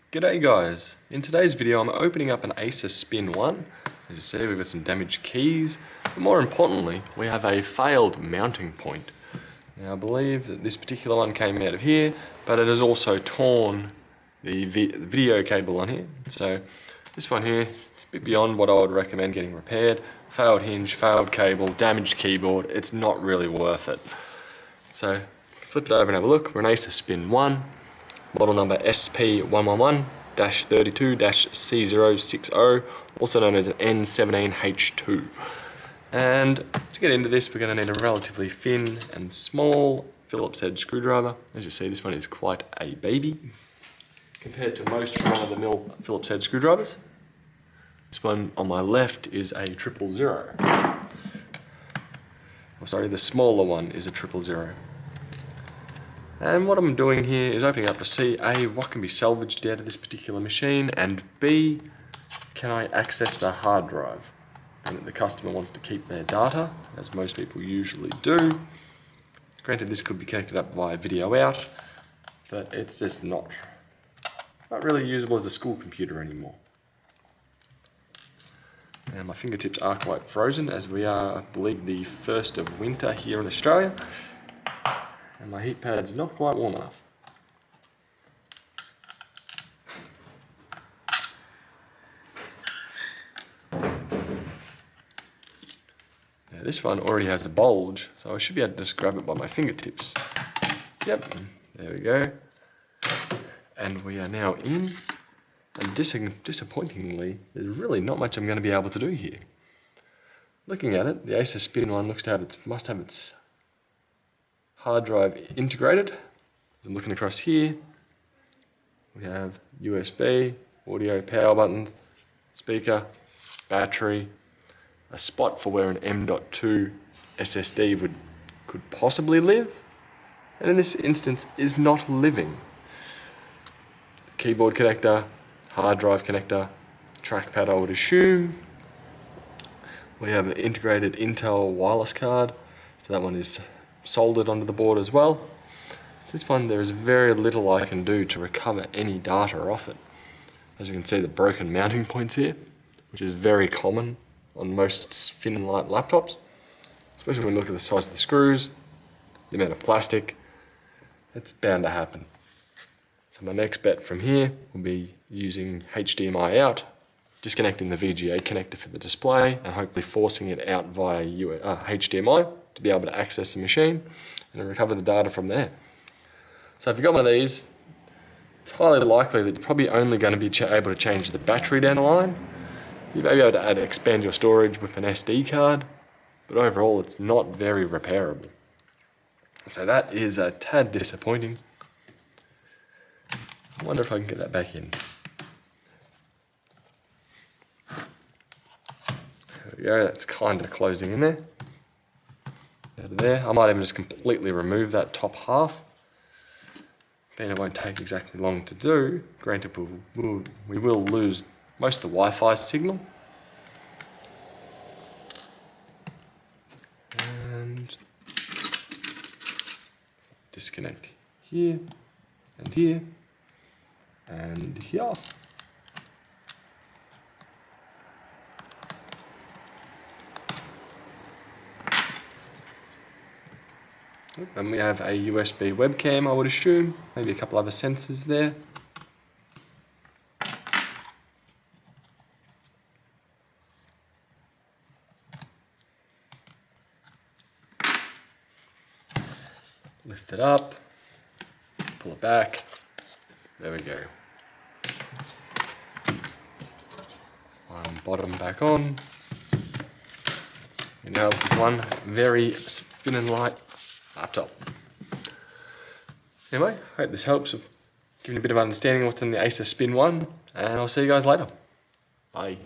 G'day guys, in today's video I'm opening up an Acer Spin 1. As you see, we've got some damaged keys, but more importantly we have a failed mounting point. Now I believe that this particular one came out of here, but it has also torn the video cable on here. So this one here, it's a bit beyond what I would recommend getting repaired. Failed hinge, failed cable, damaged keyboard, it's not really worth it. So flip it over and have a look. We're an Acer Spin 1. Model number SP111-32N, also known as an N17H2. And to get into this, we're going to need a relatively thin and small Phillips head screwdriver. As you see, this one is quite a baby compared to most run-of-the-mill Phillips head screwdrivers. This one on my left is a 000. Oh, sorry, the smaller one is a 000. And what I'm doing here is opening up to see A, what can be salvaged out of this particular machine, and B, can I access the hard drive? And the customer wants to keep their data, as most people usually do. Granted, this could be connected up via video out, but it's just not really usable as a school computer anymore. And my fingertips are quite frozen, as we are, I believe, the first of winter here in Australia. And my heat pad's not quite warm enough. Now this one already has a bulge, so I should be able to just grab it by my fingertips. Yep, there we go. And we are now in, and disappointingly, there's really not much I'm going to be able to do here. Looking at it, the Acer Spin 1 looks to have must have its hard drive integrated. As I'm looking across here, we have USB, audio, power buttons, speaker, battery, a spot for where an M.2 SSD could possibly live, and in this instance is not living. Keyboard connector, hard drive connector, trackpad I would assume. We have an integrated Intel wireless card, so that one is soldered onto the board as well. So this one, there is very little I can do to recover any data off it. As you can see, the broken mounting points here, which is very common on most thin and light laptops, especially when you look at the size of the screws, the amount of plastic. It's bound to happen. So my next bet from here will be using HDMI out, disconnecting the VGA connector for the display, and hopefully forcing it out via HDMI to be able to access the machine and recover the data from there. So if you've got one of these, it's highly likely that you're probably only going to be able to change the battery down the line. You may be able to expand your storage with an SD card, but overall it's not very repairable. So that is a tad disappointing. I wonder if I can get that back in. There we go, that's kind of closing in there. Out of there. I might even just completely remove that top half. Then it won't take exactly long to do. Granted, we will lose most of the Wi-Fi signal. And disconnect here, and here, and here. And we have a USB webcam, I would assume, maybe a couple other sensors there. Lift it up, pull it back, there we go. One bottom back on. You know, one very thin and light laptop. Anyway, hope this helps with giving you a bit of understanding of what's in the Acer Spin 1, and I'll see you guys later. Bye.